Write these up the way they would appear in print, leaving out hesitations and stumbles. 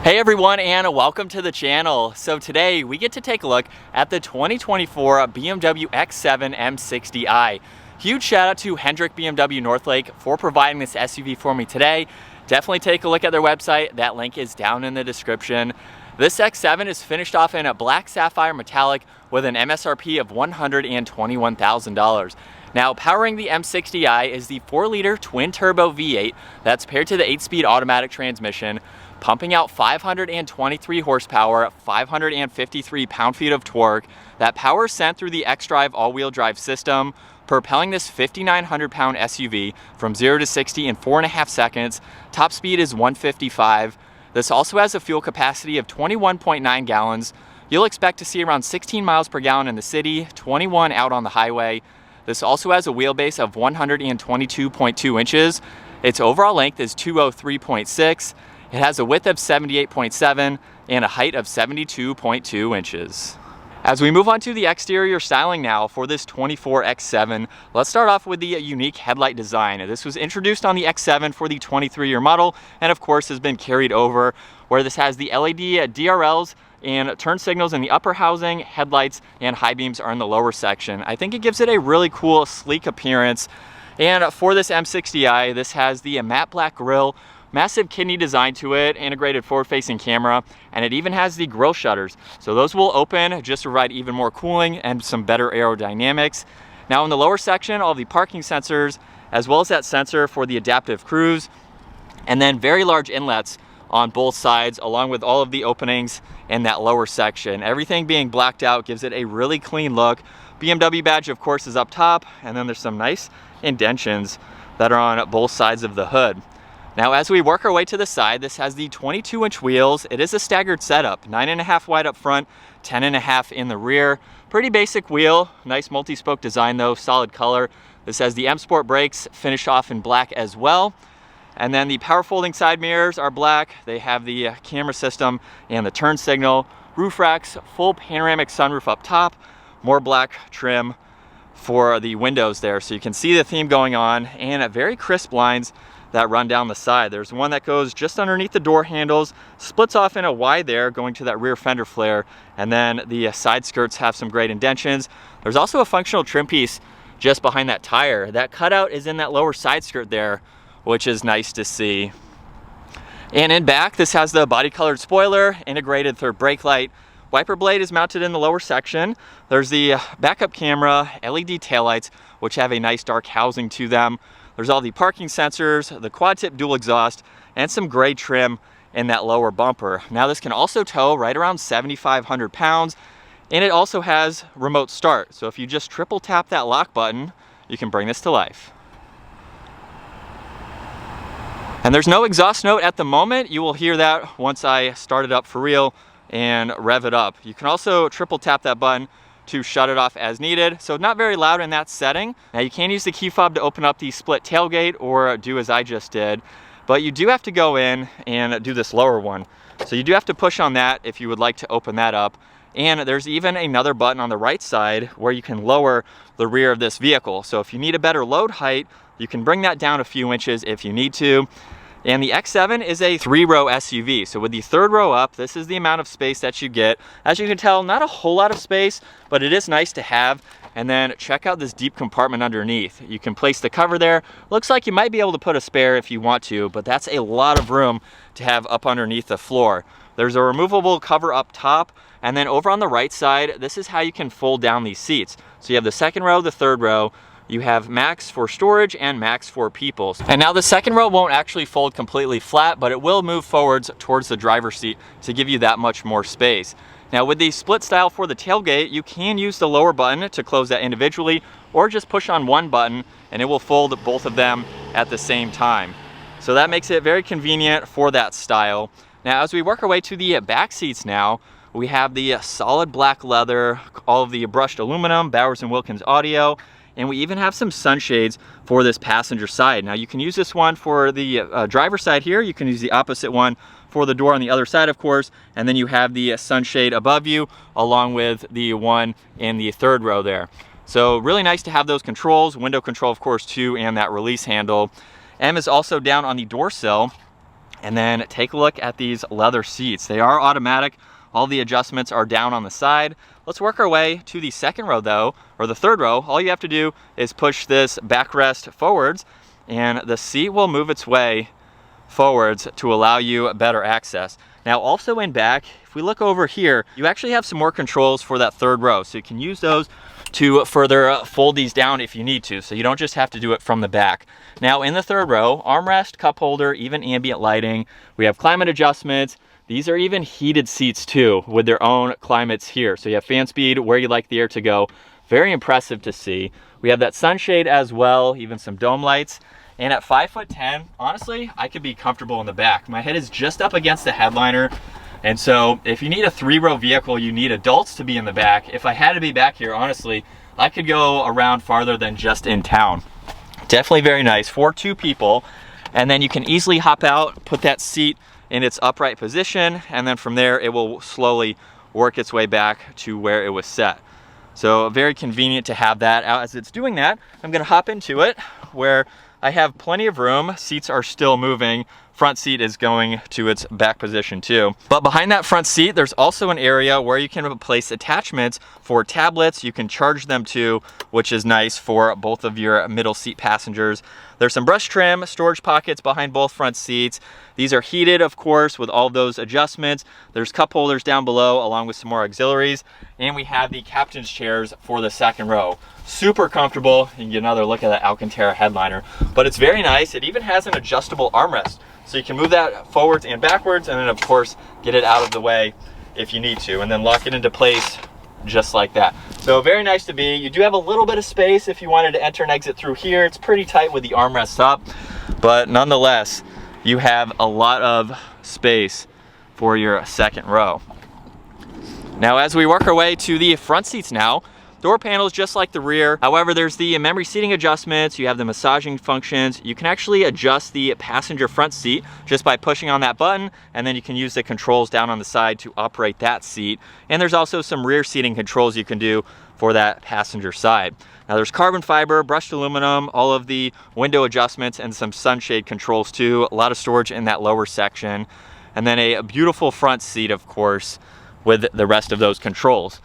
Hey everyone, and welcome to the channel. So today we get to take a look at the 2024 BMW X7 M60i. Huge shout out to Hendrick BMW Northlake for providing this SUV for me today. Definitely take a look at their website. That link is down in the description. This X7 is finished off in a black sapphire metallic with an MSRP of $121,000. Now, powering the M60i is the 4-liter twin-turbo V8 that's paired to the 8-speed automatic transmission, pumping out 523 horsepower, 553 pound-feet of torque. That power is sent through the xDrive all-wheel drive system, propelling this 5,900-pound SUV from 0 to 60 in 4.5 seconds. Top speed is 155. This also has a fuel capacity of 21.9 gallons. You'll expect to see around 16 miles per gallon in the city, 21 out on the highway. This also has a wheelbase of 122.2 inches. Its overall length is 203.6. It has a width of 78.7 and a height of 72.2 inches. As we move on to the exterior styling now for this 24 X7, let's start off with the unique headlight design. This was introduced on the X7 for the 23-year model, and of course has been carried over, where this has the LED DRLs and turn signals in the upper housing, headlights and high beams are in the lower section. I think it gives it a really cool, sleek appearance. And for this M60i, this has the matte black grille, massive kidney design to it, integrated forward-facing camera, and it even has the grille shutters. So those will open just to provide even more cooling and some better aerodynamics. Now in the lower section, all the parking sensors, as well as that sensor for the adaptive cruise, and then very large inlets on both sides, along with all of the openings in that lower section. Everything being blacked out gives it a really clean look. BMW badge, of course, is up top, and then there's some nice indentions that are on both sides of the hood. Now, as we work our way to the side, this has the 22-inch wheels. It is a staggered setup, 9.5 wide up front, 10.5 in the rear. Pretty basic wheel, nice multi-spoke design though, solid color. This has the M Sport brakes finished off in black as well. And then the power folding side mirrors are black. They have the camera system and the turn signal. Roof racks, full panoramic sunroof up top, more black trim for the windows there. So you can see the theme going on, and very crisp lines that run down the side. There's one that goes just underneath the door handles, splits off in a wide there, going to that rear fender flare. And then the side skirts have some great indentions. There's also a functional trim piece just behind that tire. That cutout is in that lower side skirt there, which is nice to see. And in back, this has the body colored spoiler, integrated third brake light. Wiper blade is mounted in the lower section. There's the backup camera, LED taillights, which have a nice dark housing to them. There's all the parking sensors, the quad tip dual exhaust, and some gray trim in that lower bumper. Now this can also tow right around 7,500 pounds, and it also has remote start. So if you just triple tap that lock button, you can bring this to life. And there's no exhaust note at the moment. You will hear that once I start it up for real and rev it up. You can also triple tap that button to shut it off as needed. So not very loud in that setting. Now you can use the key fob to open up the split tailgate or do as I just did, but you do have to go in and do this lower one. So you do have to push on that if you would like to open that up. And there's even another button on the right side where you can lower the rear of this vehicle. So if you need a better load height, you can bring that down a few inches if you need to. And the X7 is a 3-row SUV. So with the third row up, this is the amount of space that you get. As you can tell, not a whole lot of space, but it is nice to have. And then check out this deep compartment underneath. You can place the cover there. Looks like you might be able to put a spare if you want to, but that's a lot of room to have up underneath the floor. There's a removable cover up top, and then over on the right side, this is how you can fold down these seats. So you have the second row, the third row. You have max for storage and max for people. And now the second row won't actually fold completely flat, but it will move forwards towards the driver's seat to give you that much more space. Now with the split style for the tailgate, you can use the lower button to close that individually, or just push on one button and it will fold both of them at the same time. So that makes it very convenient for that style. Now as we work our way to the back seats now, we have the solid black leather, all of the brushed aluminum, Bowers & Wilkins audio, and we even have some sunshades for this passenger side. Now you can use this one for the driver's side here. You can use the opposite one for the door on the other side, of course. And then you have the sunshade above you, along with the one in the third row there. So really nice to have those controls, window control, of course, too, and that release handle. M is also down on the door sill. And then take a look at these leather seats. They are automatic. All the adjustments are down on the side. Let's work our way to the second row though, or the third row. All you have to do is push this backrest forwards and the seat will move its way forwards to allow you better access. Now also in back, if we look over here, you actually have some more controls for that third row. So you can use those to further fold these down if you need to. So you don't just have to do it from the back. Now in the third row, armrest, cup holder, even ambient lighting. We have climate adjustments. These are even heated seats too with their own climates here. So you have fan speed, where you like the air to go. Very impressive to see. We have that sunshade as well, even some dome lights. And at 5'10", honestly, I could be comfortable in the back. My head is just up against the headliner. And so if you need a 3-row vehicle, you need adults to be in the back. If I had to be back here, honestly, I could go around farther than just in town. Definitely very nice for 2 people. And then you can easily hop out, put that seat in its upright position, and then from there, it will slowly work its way back to where it was set. So very convenient to have that. As it's doing that, I'm gonna hop into it where I have plenty of room. Seats are still moving. Front seat is going to its back position too. But behind that front seat, there's also an area where you can place attachments for tablets. You can charge them too, which is nice for both of your middle seat passengers. There's some brush trim, storage pockets behind both front seats. These are heated, of course, with all those adjustments. There's cup holders down below, along with some more auxiliaries. And we have the captain's chairs for the second row. Super comfortable. You can get another look at that Alcantara headliner. But it's very nice. It even has an adjustable armrest. So you can move that forwards and backwards, and then of course, get it out of the way if you need to, and then lock it into place just like that. So very nice to be. You do have a little bit of space if you wanted to enter and exit through here. It's pretty tight with the armrests up, but nonetheless, you have a lot of space for your second row. Now, as we work our way to the front seats now, door panels just like the rear. However, there's the memory seating adjustments. You have the massaging functions. You can actually adjust the passenger front seat just by pushing on that button, and then you can use the controls down on the side to operate that seat. And there's also some rear seating controls you can do for that passenger side. Now there's carbon fiber, brushed aluminum, all of the window adjustments, and some sunshade controls too. A lot of storage in that lower section. And then a beautiful front seat, of course, with the rest of those controls.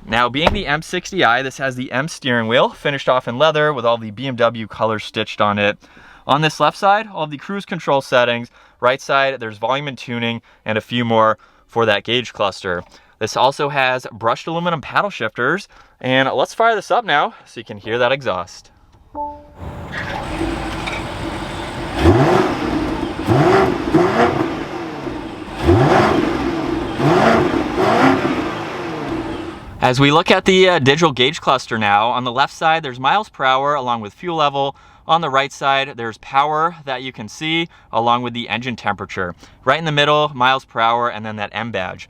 Now, being the M60i, this has the M steering wheel, finished off in leather with all the BMW colors stitched on it. On this left side, all of the cruise control settings. Right side, there's volume and tuning, and a few more for that gauge cluster. This also has brushed aluminum paddle shifters, and let's fire this up now so you can hear that exhaust. As we look at the digital gauge cluster now, on the left side there's miles per hour along with fuel level. On the right side there's power that you can see along with the engine temperature. Right in the middle, miles per hour, and then that M badge.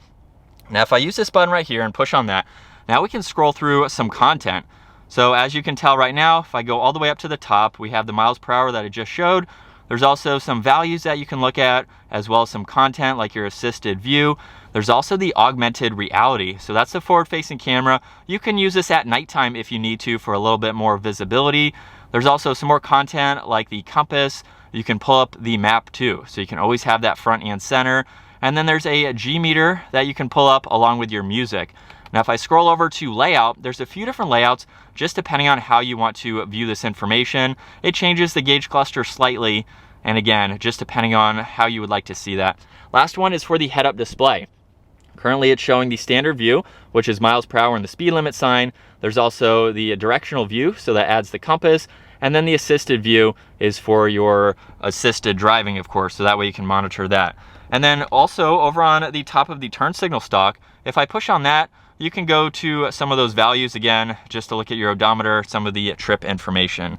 Now if I use this button right here and push on that, now we can scroll through some content. So as you can tell right now, if I go all the way up to the top, we have the miles per hour that I just showed. There's also some values that you can look at, as well as some content like your assisted view. There's also the augmented reality. So that's the forward-facing camera. You can use this at nighttime if you need to for a little bit more visibility. There's also some more content like the compass. You can pull up the map too. So you can always have that front and center. And then there's a G meter that you can pull up along with your music. Now, if I scroll over to layout, there's a few different layouts just depending on how you want to view this information. It changes the gauge cluster slightly. And again, just depending on how you would like to see that. Last one is for the head-up display. Currently it's showing the standard view, which is miles per hour and the speed limit sign. There's also the directional view, so that adds the compass. And then the assisted view is for your assisted driving, of course, so that way you can monitor that. And then also over on the top of the turn signal stalk, if I push on that, you can go to some of those values again, just to look at your odometer, some of the trip information.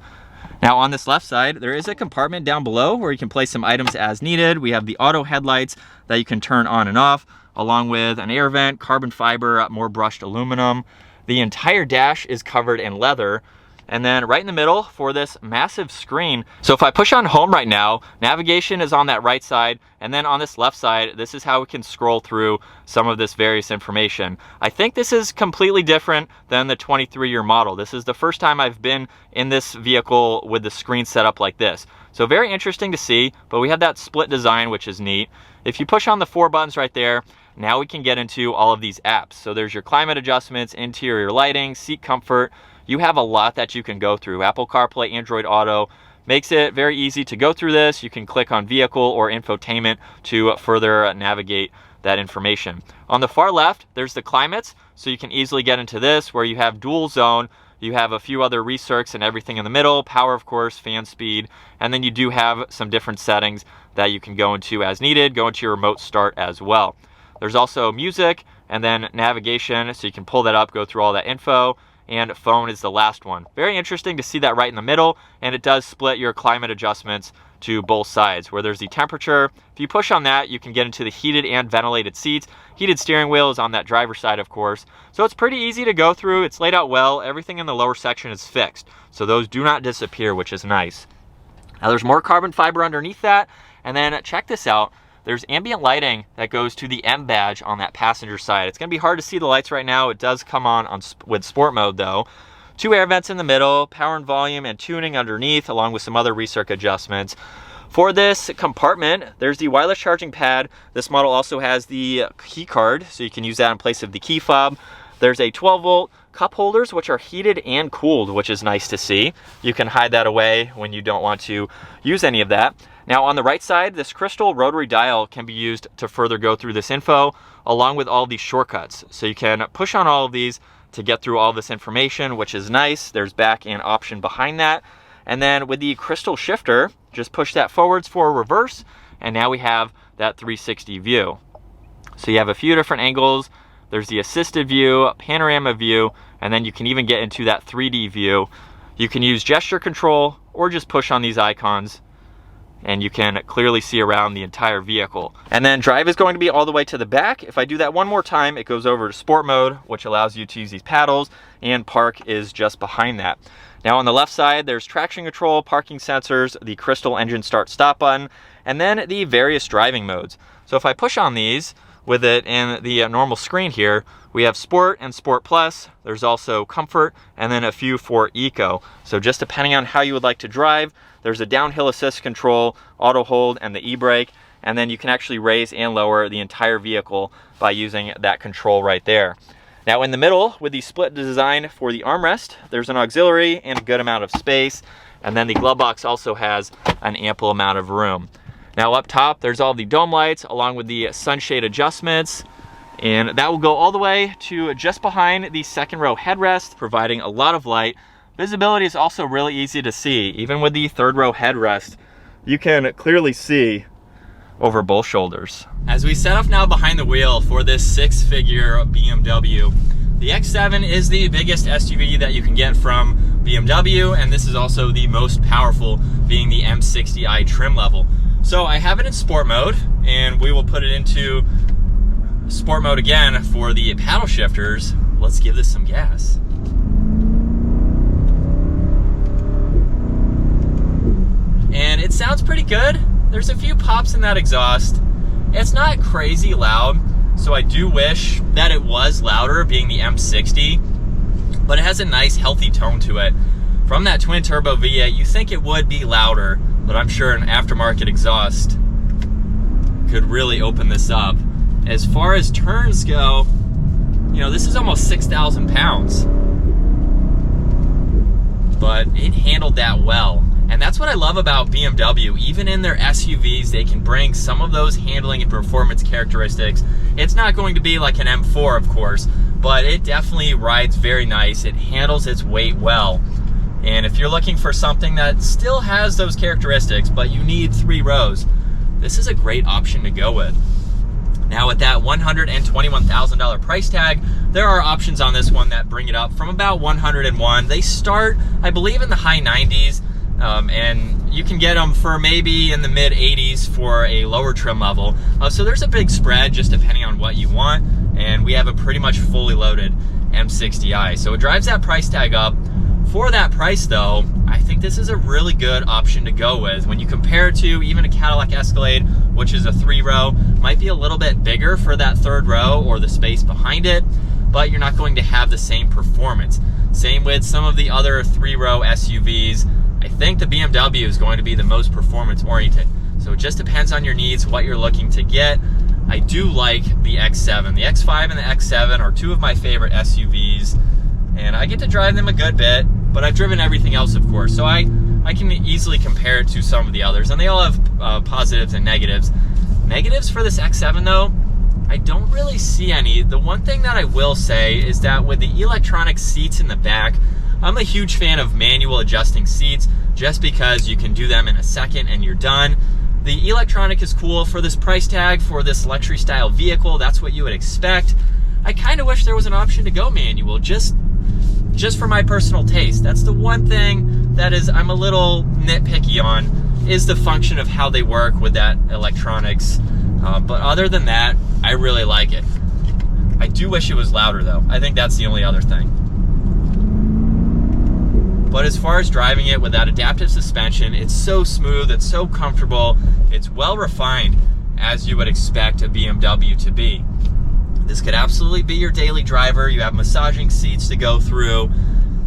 Now on this left side, there is a compartment down below where you can place some items as needed. We have the auto headlights that you can turn on and off, along with an air vent, carbon fiber, more brushed aluminum. The entire dash is covered in leather. and then right in the middle for this massive screen. So if I push on home right now, navigation is on that right side, and then on this left side, this is how we can scroll through some of this various information. I think this is completely different than the 23-year model. This is the first time I've been in this vehicle with the screen set up like this. So very interesting to see, but we have that split design, which is neat. If you push on the 4 buttons right there, now we can get into all of these apps. So there's your climate adjustments, interior lighting, seat comfort. You have a lot that you can go through. Apple CarPlay, Android Auto. Makes it very easy to go through this. You can click on vehicle or infotainment to further navigate that information. On the far left, there's the climates. So you can easily get into this where you have dual zone. You have a few other recircs and everything in the middle, power of course, fan speed, and then you do have some different settings that you can go into as needed, go into your remote start as well. There's also music and then navigation, so you can pull that up, go through all that info, and phone is the last one. Very interesting to see that right in the middle, and it does split your climate adjustments to both sides, where there's the temperature. If you push on that, you can get into the heated and ventilated seats. Heated steering wheel is on that driver's side, of course. So it's pretty easy to go through. It's laid out well. Everything in the lower section is fixed, so those do not disappear, which is nice. Now there's more carbon fiber underneath that, and then check this out. There's ambient lighting that goes to the M badge on that passenger side. It's gonna be hard to see the lights right now. It does come on with sport mode though. 2 air vents in the middle, power and volume and tuning underneath, along with some other recirc adjustments. For this compartment, there's the wireless charging pad. This model also has the key card, so you can use that in place of the key fob. There's a 12-volt cup holders, which are heated and cooled, which is nice to see. You can hide that away when you don't want to use any of that. Now on the right side, this crystal rotary dial can be used to further go through this info, along with all these shortcuts. So you can push on all of these to get through all this information, which is nice. There's back and option behind that. And then with the crystal shifter, just push that forwards for reverse, and now we have that 360 view. So you have a few different angles. There's the assisted view, panorama view, and then you can even get into that 3D view. You can use gesture control or just push on these icons, and you can clearly see around the entire vehicle. And then drive is going to be all the way to the back. If I do that one more time, it goes over to sport mode, which allows you to use these paddles, and park is just behind that. Now on the left side, there's traction control, parking sensors, the crystal engine start stop button, and then the various driving modes. So if I push on these with it in the normal screen here, we have Sport and Sport Plus. There's also Comfort, and then a few for Eco. So just depending on how you would like to drive, there's a downhill assist control, auto hold, and the e-brake, and then you can actually raise and lower the entire vehicle by using that control right there. Now in the middle, with the split design for the armrest, there's an auxiliary and a good amount of space, and then the glove box also has an ample amount of room. Now up top, there's all the dome lights along with the sunshade adjustments, and that will go all the way to just behind the second row headrest, providing a lot of light. Visibility is also really easy to see. Even with the third row headrest, you can clearly see over both shoulders. As we set up now behind the wheel for this 6-figure BMW, the X7 is the biggest SUV that you can get from BMW, and this is also the most powerful, being the M60i trim level. So I have it in sport mode, and we will put it into sport mode again for the paddle shifters. Let's give this some gas. And it sounds pretty good. There's a few pops in that exhaust. It's not crazy loud, so I do wish that it was louder, being the M60, but it has a nice healthy tone to it. From that twin turbo V8, you think it would be louder, but I'm sure an aftermarket exhaust could really open this up. As far as turns go, you know, this is almost 6,000 pounds, but it handled that well. And that's what I love about BMW. Even in their SUVs, they can bring some of those handling and performance characteristics. It's not going to be like an M4, of course, but it definitely rides very nice. It handles its weight well. And if you're looking for something that still has those characteristics, but you need 3 rows, this is a great option to go with. Now with that $121,000 price tag, there are options on this one that bring it up from about $101,000. They start, I believe, in the high 90s. And you can get them for maybe in the mid 80s for a lower trim level. So there's a big spread just depending on what you want. And we have a pretty much fully loaded M60i. So it drives that price tag up For that price though, I think this is a really good option to go with. When you compare it to even a Cadillac Escalade, which is a 3-row, might be a little bit bigger for that 3rd row or the space behind it, but you're not going to have the same performance. Same with some of the other 3-row SUVs. I think the BMW is going to be the most performance oriented. So it just depends on your needs, what you're looking to get. I do like the X7. The X5 and the X7 are 2 of my favorite SUVs, and I get to drive them a good bit, but I've driven everything else, of course. So I can easily compare it to some of the others, and they all have positives and negatives. Negatives for this X7 though, I don't really see any. The one thing that I will say is that with the electronic seats in the back, I'm a huge fan of manual adjusting seats just because you can do them in a second and you're done. The electronic is cool for this price tag, for this luxury style vehicle. That's what you would expect. I kind of wish there was an option to go manual, just for my personal taste. That's the one thing that is I'm a little nitpicky on, is the function of how they work with that electronics. But other than that, I really like it. I do wish it was louder though. I think that's the only other thing. But as far as driving it with that adaptive suspension, it's so smooth, it's so comfortable, it's well refined as you would expect a BMW to be. This could absolutely be your daily driver. You have massaging seats to go through.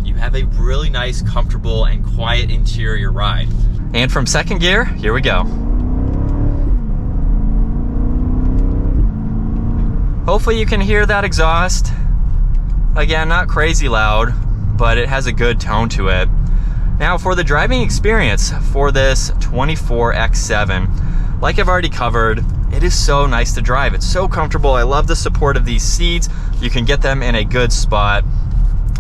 You have a really nice, comfortable, and quiet interior ride. And from second gear, here we go. Hopefully you can hear that exhaust. Again, not crazy loud, but it has a good tone to it. Now for the driving experience for this 24 X7, like I've already covered, it is so nice to drive. It's so comfortable. I love the support of these seats. You can get them in a good spot.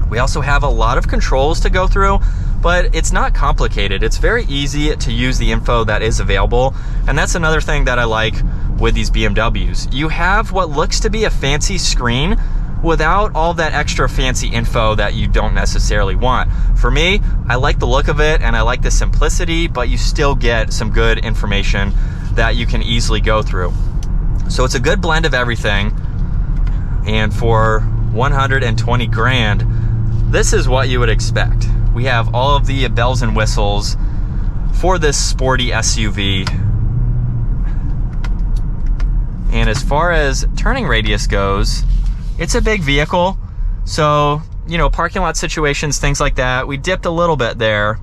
We also have a lot of controls to go through, but it's not complicated. It's very easy to use the info that is available, and that's another thing that I like with these BMWs. You have what looks to be a fancy screen without all that extra fancy info that you don't necessarily want. For me, I like the look of it and I like the simplicity, but you still get some good information that you can easily go through. So it's a good blend of everything. And for 120 grand, this is what you would expect. We have all of the bells and whistles for this sporty SUV. And as far as turning radius goes, it's a big vehicle. So, you know, parking lot situations, things like that, we dipped a little bit there.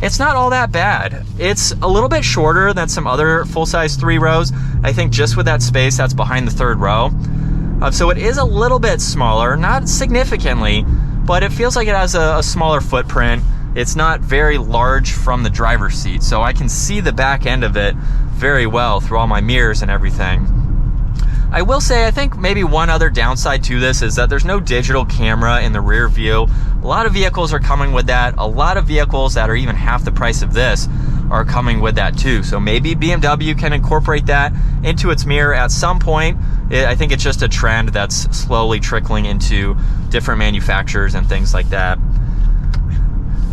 It's not all that bad. It's a little bit shorter than some other full-size 3 rows. I think just with that space that's behind the 3rd row. So it is a little bit smaller, not significantly, but it feels like it has a smaller footprint. It's not very large from the driver's seat, so I can see the back end of it very well through all my mirrors and everything. I will say, I think maybe one other downside to this is that there's no digital camera in the rear view. A lot of vehicles are coming with that. A lot of vehicles that are even half the price of this are coming with that too. So maybe BMW can incorporate that into its mirror at some point. I think it's just a trend that's slowly trickling into different manufacturers and things like that.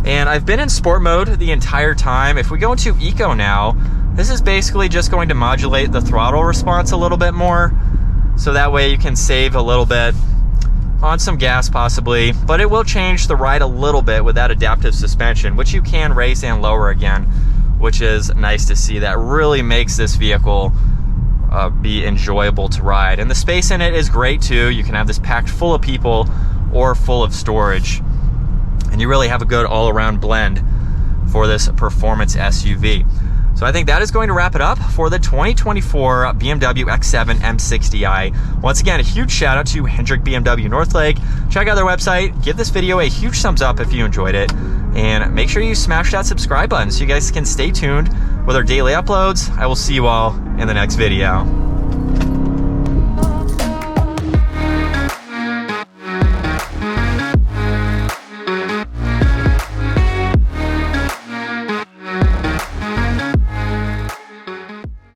And I've been in sport mode the entire time. If we go into eco now, this is basically just going to modulate the throttle response a little bit more. So that way you can save a little bit on some gas possibly, but it will change the ride a little bit with that adaptive suspension, which you can raise and lower again, which is nice to see. That really makes this vehicle be enjoyable to ride. And the space in it is great too. You can have this packed full of people or full of storage. And you really have a good all-around blend for this performance SUV. So I think that is going to wrap it up for the 2024 BMW X7 M60i. Once again, a huge shout out to Hendrick BMW Northlake. Check out their website. Give this video a huge thumbs up if you enjoyed it. And make sure you smash that subscribe button so you guys can stay tuned with our daily uploads. I will see you all in the next video.